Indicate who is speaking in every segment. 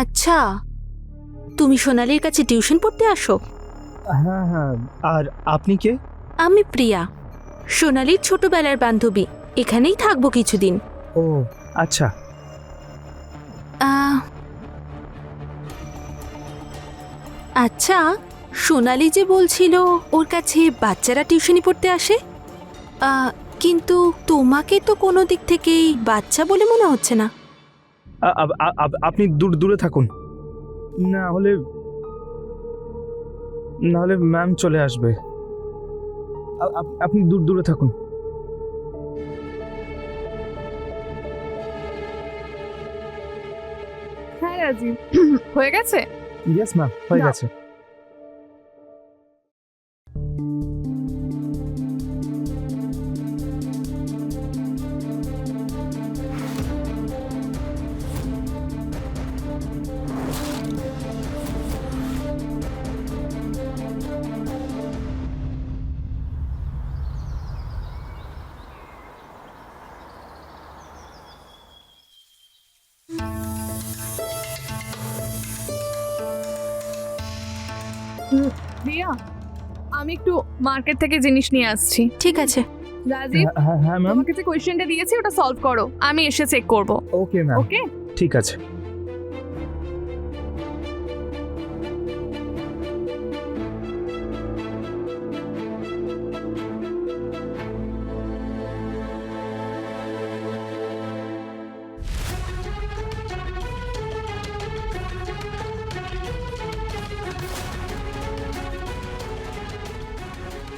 Speaker 1: আচ্ছা, তুমি সোনালির কাছে টিউশন পড়তে আসো?
Speaker 2: হ্যাঁ হ্যাঁ। আর আপনি কে?
Speaker 1: আমি প্রিয়া, সোনালির ছোটবেলার বান্ধবী। এখানেই থাকবো কিছুদিন।
Speaker 2: ও আচ্ছা।
Speaker 1: আহ, আচ্ছা, সোনালি যে বলছিল ওর কাছে বাচ্চারা টিউশনি পড়তে আসে, কিন্তু তোমাকে তো কোনো দিক থেকেই বাচ্চা বলে মনে হচ্ছে না।
Speaker 2: আপনি দূরে থাকুন, না হলে ম্যাম চলে আসবে। আপনি দূরে থাকুন।
Speaker 3: হ্যাঁ রাজীব, হয়ে গেছে?
Speaker 2: ইয়েস ম্যাম, হয়ে গেছে।
Speaker 3: রিয়া, আমি একটু মার্কেট থেকে জিনিস নিয়ে আসছি।
Speaker 1: ঠিক আছে।
Speaker 3: রাজীব,
Speaker 2: হ্যাঁ ম্যাম।
Speaker 3: তোমাকে যে কোয়েশ্চেনটা দিয়েছি ওটা সলভ করো, আমি এসে চেক করব।
Speaker 2: Okay ma'am.
Speaker 3: ওকে?
Speaker 2: ঠিক আছে।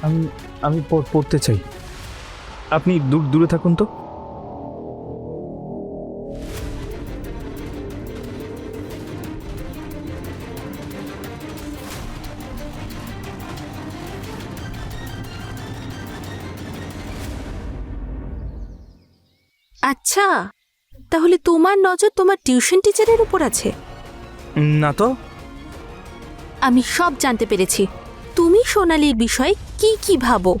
Speaker 2: আমি আমি পড়তে চাই। আপনি দূরে থাকুন তো।
Speaker 1: আচ্ছা, তাহলে তোমার নজর তোমার টিউশন টিচারের উপর আছে?
Speaker 2: না তো।
Speaker 1: আমি সব জানতে পেরেছি। তুমি সোনালির বিষয়ে কি কি ভাবো?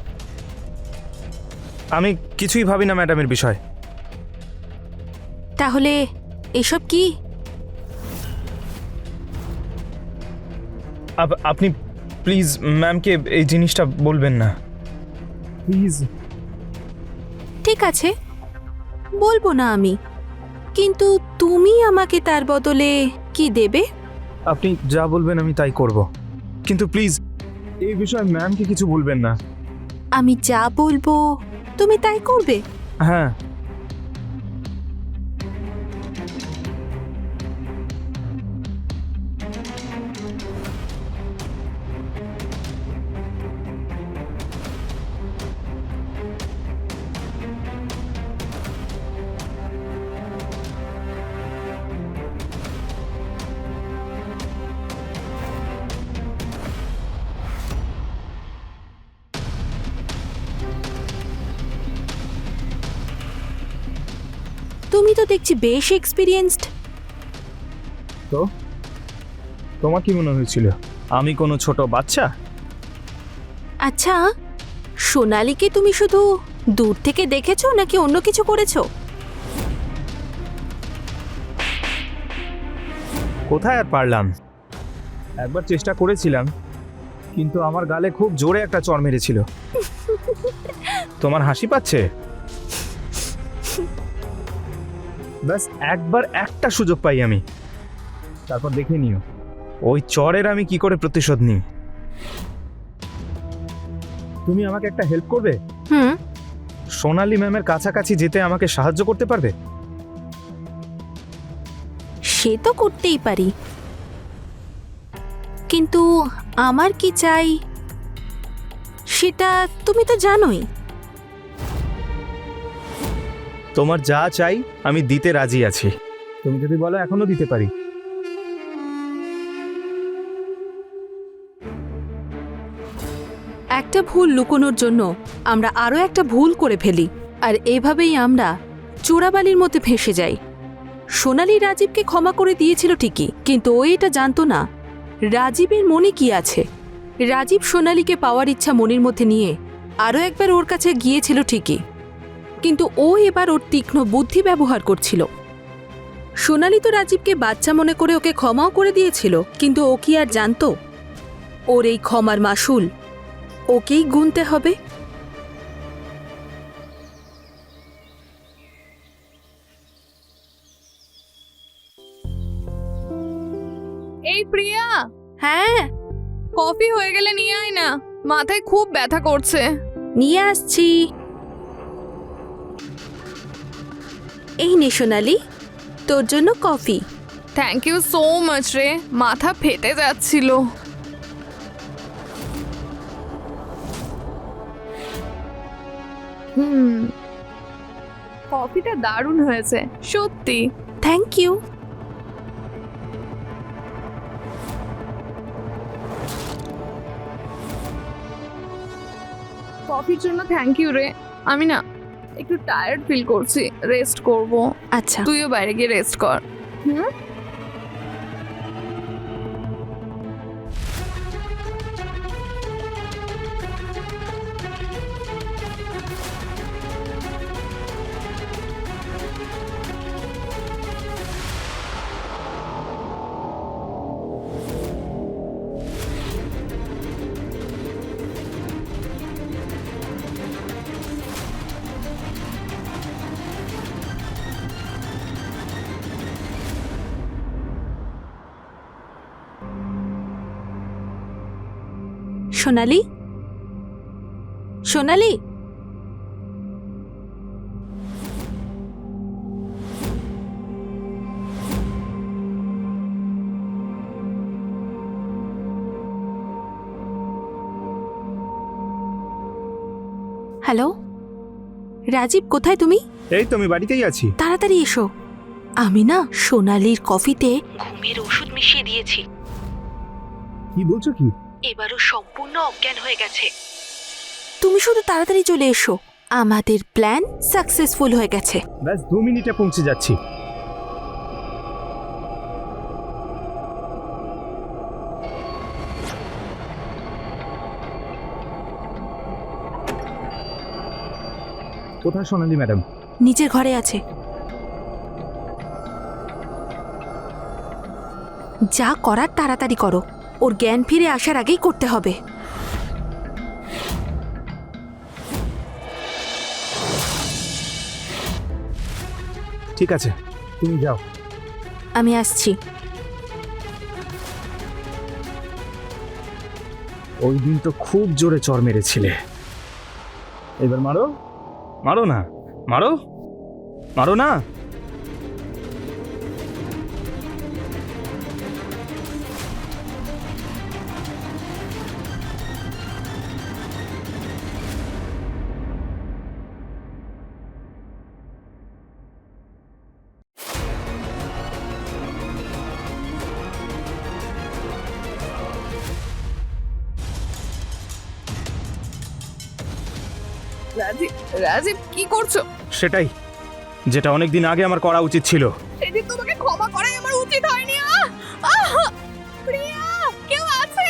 Speaker 2: আমি কিছুই ভাবি না ম্যাডামের বিষয়।
Speaker 1: তাহলে এসব কি?
Speaker 2: আপনি প্লিজ ম্যামকে এই জিনিসটা বলবেন না, প্লিজ।
Speaker 1: ঠিক আছে, বলবো না আমি, কিন্তু তুমি আমাকে তার বদলে কি দেবে?
Speaker 2: আপনি যা বলবেন আমি তাই করব, কিন্তু প্লিজ এই বিষয়ে ম্যামকে কিছু বলবেন না।
Speaker 1: আমি যা বলবো তুমি তাই করবে?
Speaker 2: হ্যাঁ।
Speaker 1: তুমি তো দেখছি বেশ এক্সপিরিয়েন্সড।
Speaker 2: তো তোমার কি মনে হয়েছিল আমি কোনো ছোট বাচ্চা?
Speaker 1: আচ্ছা, সোনালিকে তুমি শুধু দূর থেকে দেখেছো নাকি অন্য কিছু করেছো?
Speaker 2: কোথায় আর পারলাম, একবার চেষ্টা করেছিলাম, কিন্তু আমার গালে খুব জোরে একটা চড় মেরেছিল। তোমার হাসি পাচ্ছে? ব্যাস একবার একটা সুযোগ পাই আমি, তারপর দেখে নিও ওই চড়ের আমি কি করে প্রতিশোধ নিই। তুমি আমাকে একটা হেল্প করবে?
Speaker 1: হুম।
Speaker 2: সোনালি ম্যামের কাছাকাছি যেতে আমাকে সাহায্য করতে পারবে?
Speaker 1: সে তো করতেই পারি, কিন্তু আমার কি চাই সেটা তুমি তো জানোই।
Speaker 2: তোমার যা চাই আমি দিতে রাজি আছি, তুমি যদি বলো এখনো দিতে পারি।
Speaker 1: একটা ভুল লুকোনোর জন্য আমরা আরও একটা ভুল করে ফেলি, আর এভাবেই আমরা চোরাবালির মধ্যে ফেঁসে যাই। সোনালি রাজীবকে ক্ষমা করে দিয়েছিল ঠিকই, কিন্তু ও এটা জানতো না রাজীবের মনে কি আছে। রাজীব সোনালিকে পাওয়ার ইচ্ছা মনের মধ্যে নিয়ে আরও একবার ওর কাছে গিয়েছিল ঠিকই, কিন্তু ও এবার ওর তীক্ষ্ণ বুদ্ধি ব্যবহার করছিল। সোনালি তো রাজীবকে বাচ্চা মনে করে ওকে ক্ষমাও করে দিয়েছিল, কিন্তু ও কি আর জানতো ওর এই ক্ষমার মাসুল ওকেই গুনতে হবে।
Speaker 3: এই প্রিয়া,
Speaker 1: হ্যাঁ,
Speaker 3: কফি হয়ে গেলে নিয়ে আয় না, মাথায় খুব ব্যথা করছে।
Speaker 1: নিয়ে আসছি। এই নে সোনালি, তোর জন্য coffee.
Speaker 3: Thank you so much রে, মাথা ফেটে যাচ্ছিল। কফিটা দারুণ হয়েছে সত্যি।
Speaker 1: Thank you.
Speaker 3: কফির জন্য থ্যাংক ইউ রে। আমি না একটু টায়ার্ড ফিল করছি, রেস্ট করব।
Speaker 1: আচ্ছা,
Speaker 3: তুইও বাইরে গিয়ে রেস্ট কর। হুম।
Speaker 1: সোনালি, সোনালি, হ্যালো রাজীব, কোথায় তুমি?
Speaker 2: এই তো আমি বাড়িতেই আছি।
Speaker 1: তাড়াতাড়ি এসো। আমি না সোনালির কফিতে ঘুমের ওষুধ মিশিয়ে দিয়েছি।
Speaker 2: কি বলছো কি?
Speaker 1: এবারও সম্পূর্ণ অজ্ঞান হয়ে গেছে। তুমি শুধু তাড়াতাড়ি চলে এসো, আমাদের প্ল্যান সাকসেসফুল হয়ে গেছে।
Speaker 2: ব্যাস 2 মিনিটে পৌঁছে যাচ্ছি। কোথায় সোনালি ম্যাডাম?
Speaker 1: নিচের ঘরে আছে। যা করার তাড়াতাড়ি করো, ওর জ্ঞান ফিরে আসার আগেই করতে হবে।
Speaker 2: ঠিক আছে, তুমি যাও।
Speaker 1: আমি আসছি।
Speaker 2: ওই দিন তো খুব জোরে চড় মেরেছিলে। এবার মারো, মারো না, মারো, মারো না।
Speaker 3: রাজীব, রাজীব কি করছো?
Speaker 2: সেটাই, যেটা অনেকদিন আগে আমার করা উচিত ছিল।
Speaker 3: সেদিন তোমাকে ক্ষমা করাই আমার উচিত হয়নি। প্রিয়া, কেউ আছে?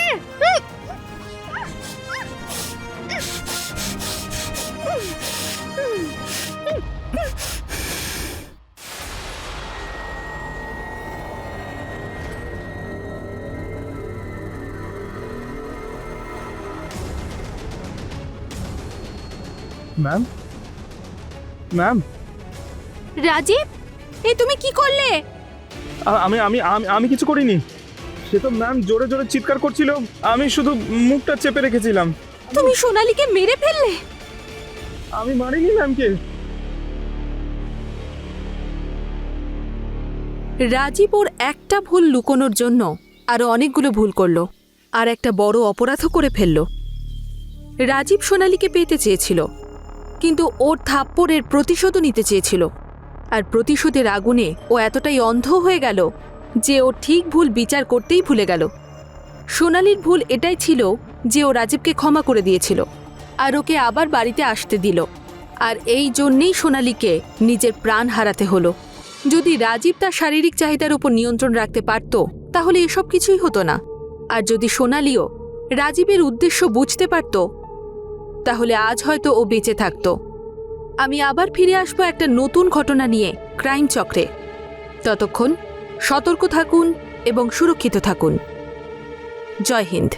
Speaker 2: ম্যাম, ম্যাম,
Speaker 1: রাজীব, এই তুমি কি করলে?
Speaker 2: আমি আমি আমি আমি কিছু করিনি। সে তো ম্যাম জোরে জোরে চিৎকার করছিল, আমি শুধু মুখটা চেপে রেখেছিলাম।
Speaker 1: তুমি সোনালীকে মেরে ফেললে?
Speaker 2: আমি মারিনি ম্যামকে।
Speaker 1: রাজীব ওর একটা ভুল লুকোনোর জন্য আরো অনেকগুলো ভুল করলো, আর একটা বড় অপরাধও করে ফেলল। রাজীব সোনালীকে পেতে চেয়েছিল, কিন্তু ওর থাপ্পড়ের প্রতিশোধও নিতে চেয়েছিল। আর প্রতিশোধের আগুনে ও এতটাই অন্ধ হয়ে গেল যে ও ঠিক ভুল বিচার করতেই ভুলে গেল। সোনালীর ভুল এটাই ছিল যে ও রাজীবকে ক্ষমা করে দিয়েছিল আর ওকে আবার বাড়িতে আসতে দিল। আর এই জন্যেই সোনালীকে নিজের প্রাণ হারাতে হলো। যদি রাজীব তার শারীরিক চাহিদার উপর নিয়ন্ত্রণ রাখতে পারত, তাহলে এসব কিছুই হতো না। আর যদি সোনালীও রাজীবের উদ্দেশ্য বুঝতে পারত, তাহলে আজ হয়তো ও বেঁচে থাকত। আমি আবার ফিরে আসবো একটা নতুন ঘটনা নিয়ে ক্রাইম চক্রে। ততক্ষণ সতর্ক থাকুন এবং সুরক্ষিত থাকুন। জয় হিন্দ।